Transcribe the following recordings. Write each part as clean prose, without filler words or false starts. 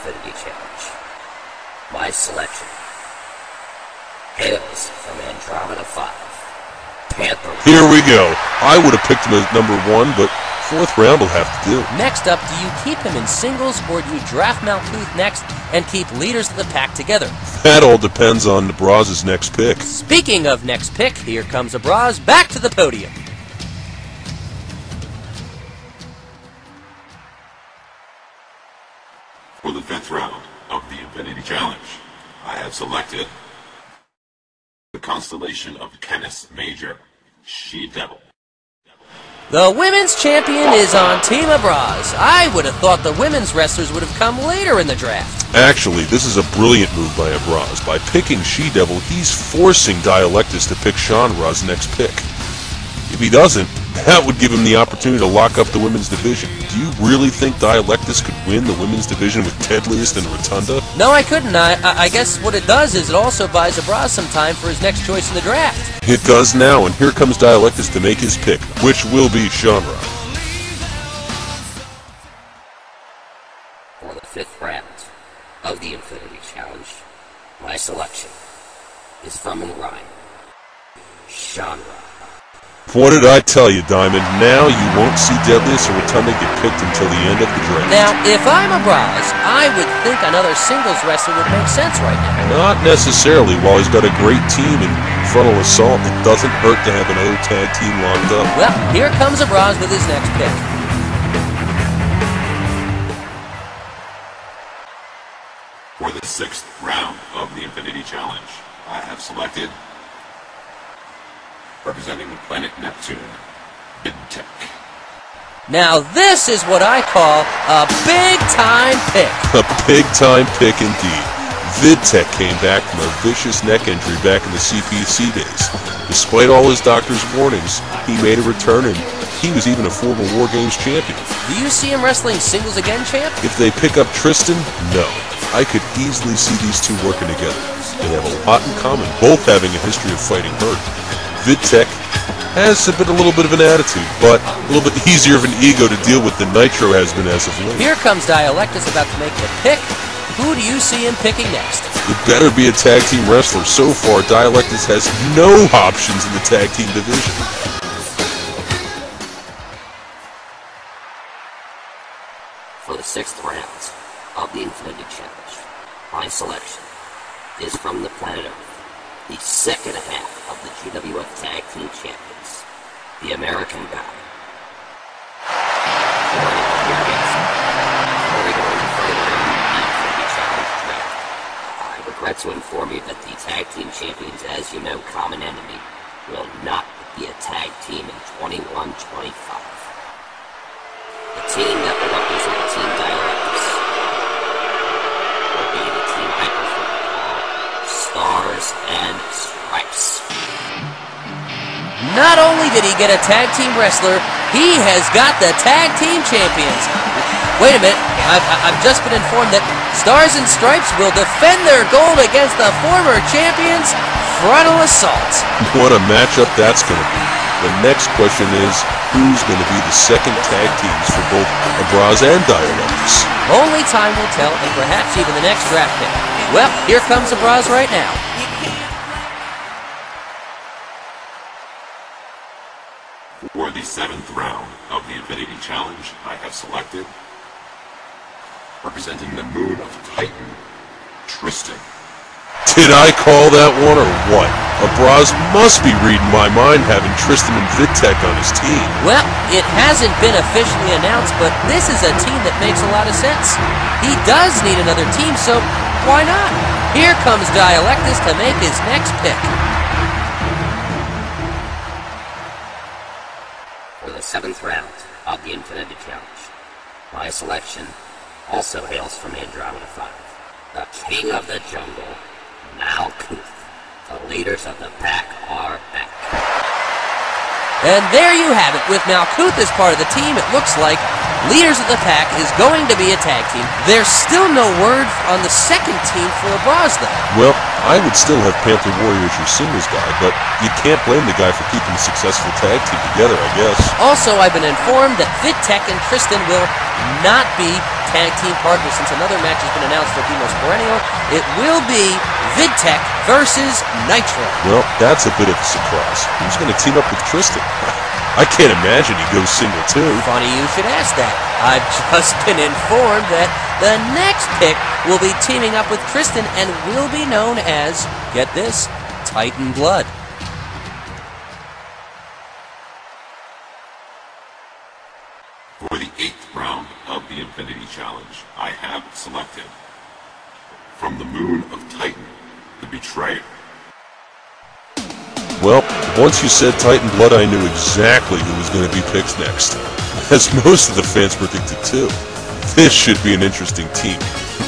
Infinity Challenge. My selection hails from Andromeda 5, Panther. Here we go. I would have picked him as number 1, but 4th round will have to do. Next up, do you keep him in singles or do you draft Malkuth next and keep Leaders of the Pack together? That all depends on Abraz's next pick. Speaking of next pick, here comes Abraz back to the podium. For the 5th round of the Infinity Challenge, I have selected the constellation of Canis Major, She-Devil. The women's champion is on Team Abraz. I would have thought the women's wrestlers would have come later in the draft. Actually, this is a brilliant move by Abraz. By picking She-Devil, he's forcing Dialectus to pick Shanra's next pick. If he doesn't, that would give him the opportunity to lock up the women's division. Do you really think Dialectus could win the women's division with Deadliest and Rotunda? No, I couldn't. I guess what it does is it also buys Abraz some time for his next choice in the draft. It does now, and here comes Dialectus to make his pick, which will be Shanra. For the 5th round of the Infinity Challenge, my selection is from Orion, Shanra. What did I tell you, Diamond? Now you won't see Deadliest or Rotunda get picked until the end of the draft. Now, if I'm Abraz, I would think another singles wrestler would make sense right now. Not necessarily. While he's got a great team in Frontal Assault, it doesn't hurt to have another tag team locked up. Well, here comes Abraz with his next pick. For the 6th round of the Infinity Challenge, I have selected, representing the planet Neptune, Vidtech. Now this is what I call a big-time pick. A big-time pick indeed. Vidtech came back from a vicious neck injury back in the CPC days. Despite all his doctor's warnings, he made a return, and he was even a former War Games champion. Do you see him wrestling singles again, champ? If they pick up Tristan, no. I could easily see these two working together. They have a lot in common, both having a history of fighting hurt. Vidtech has a little bit of an attitude, but a little bit easier of an ego to deal with than Nitro has been as of late. Here comes Dialectus about to make the pick. Who do you see him picking next? It better be a tag team wrestler. So far, Dialectus has no options in the tag team division. For the 6th round of the Infinity Challenge, my selection is from the planet Earth, the second half of the GWF Tag Team Champions, the American Guy. Before we go any further in the Infinity Challenge draft, I regret to inform you that the Tag Team Champions, as you know, Common Enemy, will not be a tag team in 21-25. The team that will represent Team Dialectus will be the team I prefer to call Stars and Stripes. Not only did he get a tag team wrestler, he has got the tag team champions. Wait a minute, I've just been informed that Stars and Stripes will defend their gold against the former champions, Frontal Assault. What a matchup that's going to be. The next question is, who's going to be the second tag teams for both Abraz and Dialectus? Only time will tell, and perhaps even the next draft pick. Well, here comes Abraz right now. For the 7th round of the Infinity Challenge, I have selected, representing the Moon of Titan, Tristan. Did I call that one or what? Abraz must be reading my mind having Tristan and Vidtech on his team. Well, it hasn't been officially announced, but this is a team that makes a lot of sense. He does need another team, so why not? Here comes Dialectus to make his next pick. For the 7th round of the Infinity Challenge, my selection also hails from Andromeda 5, the King of the Jungle, Malkuth. The Leaders of the Pack are back. And there you have it. With Malkuth as part of the team, it looks like Leaders of the Pack is going to be a tag team. There's still no word on the second team for Abraz, though. Well, I would still have Panther Warrior as your singles guy, but you can't blame the guy for keeping a successful tag team together, I guess. Also, I've been informed that Vidtech and Tristan will not be tag team partner, since another match has been announced for Demos Perennial. It will be VidTech versus Nitro. Well, that's a bit of a surprise. Who's going to team up with Tristan? I can't imagine he goes single too. Funny you should ask that. I've just been informed that the next pick will be teaming up with Tristan and will be known as, get this, Titan Blood. For the 8th round of the Infinity Challenge, I have selected from the Moon of Titan, the Betrayer. Well, once you said Titan Blood, I knew exactly who was going to be picked next. As most of the fans predicted too. This should be an interesting team.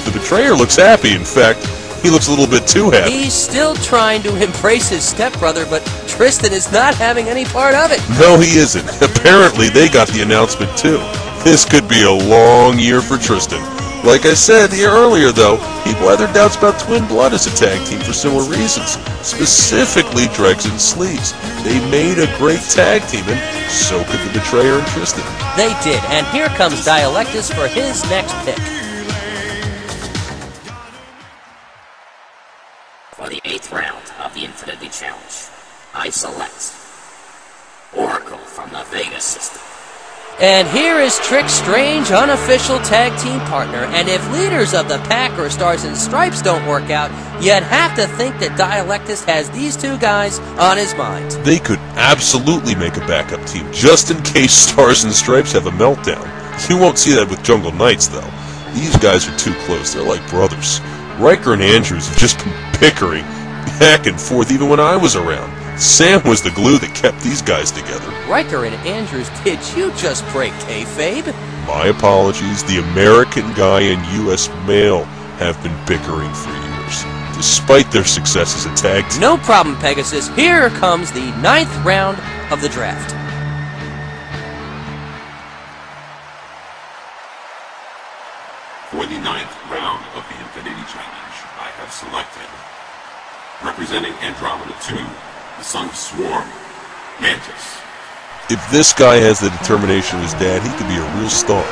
The Betrayer looks happy. In fact, he looks a little bit too happy. He's still trying to embrace his stepbrother, but Tristan is not having any part of it. No, he isn't. Apparently, they got the announcement too. This could be a long year for Tristan. Like I said here earlier, though, people had their doubts about Twin Blood as a tag team for similar reasons. Specifically, Dregs and Sleeves. They made a great tag team, and so could the Betrayer and Tristan. They did, and here comes Dialectus for his next pick. For the 8th round of the Infinity Challenge, I select Oracle from the Vega system. And here is Trick's strange, unofficial tag team partner, and if leaders of the Pack or Stars and Stripes don't work out, you'd have to think that Dialectus has these two guys on his mind. They could absolutely make a backup team, just in case Stars and Stripes have a meltdown. You won't see that with Jungle Knights, though. These guys are too close. They're like brothers. Riker and Andrews have just been bickering back and forth even when I was around. Sam was the glue that kept these guys together. Riker and Andrews, did you just break kayfabe? My apologies. The American guy and U.S. male have been bickering for years, despite their success as a tag team. No problem, Pegasus. Here comes the 9th round of the draft. For the 9th round of the Infinity Challenge, I have selected, representing Andromeda 2, the Son of Swarm, Mantis. If this guy has the determination of his dad, he could be a real star.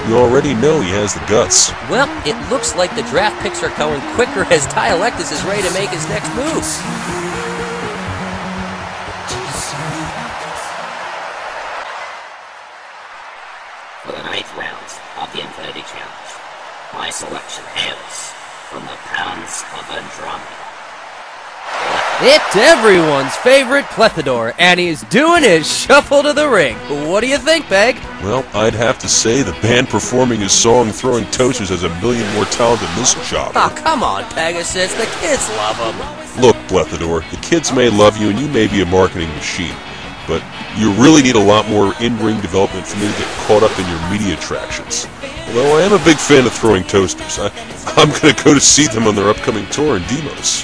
You already know he has the guts. Well, it looks like the draft picks are going quicker as Dialectus is ready to make his next move. For the 9th round of the Infinity Challenge, my selection hails from the Pounds of Andromeda. It's everyone's favorite Plethador, and he's doing his shuffle to the ring. What do you think, Peg? Well, I'd have to say the band performing his song Throwing Toasters has a million more talent than this job. Oh, come on, Pegasus. The kids love him. Look, Plethador, the kids may love you and you may be a marketing machine, but you really need a lot more in-ring development for me to get caught up in your media attractions. Although I am a big fan of Throwing Toasters, I'm going to go to see them on their upcoming tour in Demos.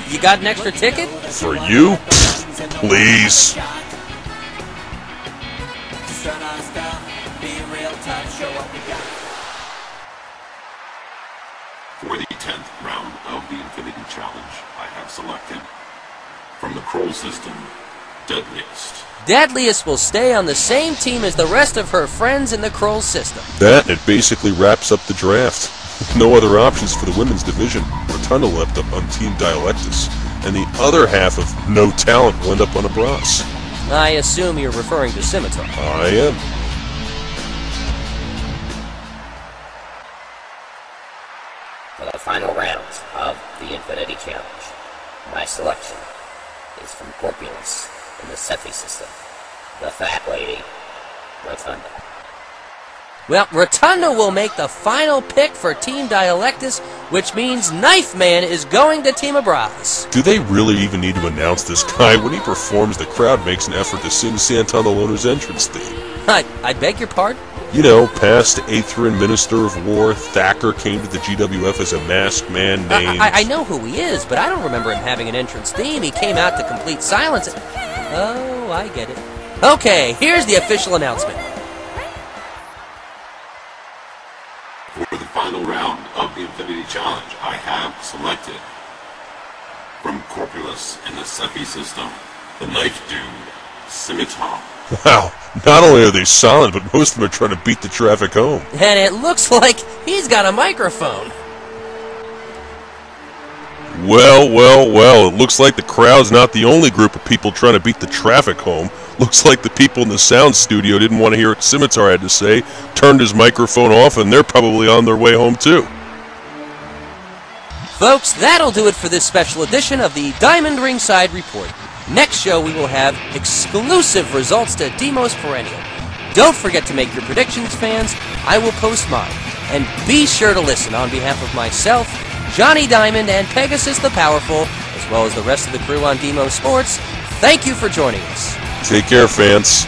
You got an extra ticket? For you? Please. For the 10th round of the Infinity Challenge, I have selected, from the Kroll system, Deadliest. Deadliest will stay on the same team as the rest of her friends in the Kroll system. That, it basically wraps up the draft. No other options for the women's division. Rotunda left up on Team Dialectus, and the other half of No Talent will end up on a Bras. I assume you're referring to Scimitar. I am. For the final round of the Infinity Challenge, my selection is from Corpulus in the Cephi system, the Fat Lady, Rotunda. Well, Rotunda will make the final pick for Team Dialectus, which means Knife Man is going to Team Abraz. Do they really even need to announce this guy? When he performs, the crowd makes an effort to sing Santon the Loner's entrance theme. I beg your pardon? You know, past Atherin Minister of War, Thacker came to the GWF as a masked man named... I know who he is, but I don't remember him having an entrance theme. He came out to complete silence. Oh, I get it. Okay, here's the official announcement. For the final round of the Infinity Challenge, I have selected, from Corpulus in the Cephi system, the Knife Dude, Scimitar. Wow, not only are they silent, but most of them are trying to beat the traffic home. And it looks like he's got a microphone. Well, it looks like the crowd's not the only group of people trying to beat the traffic home. Looks like the people in the sound studio didn't want to hear what Scimitar had to say, turned his microphone off, and they're probably on their way home too. Folks, that'll do it for this special edition of the Diamond Ringside Report. Next show we will have exclusive results to Demos Perennial. Don't forget to make your predictions, fans. I will post mine. And be sure to listen on behalf of myself, Johnny Diamond, and Pegasus the Powerful, as well as the rest of the crew on Demo Sports. Thank you for joining us. Take care, fans.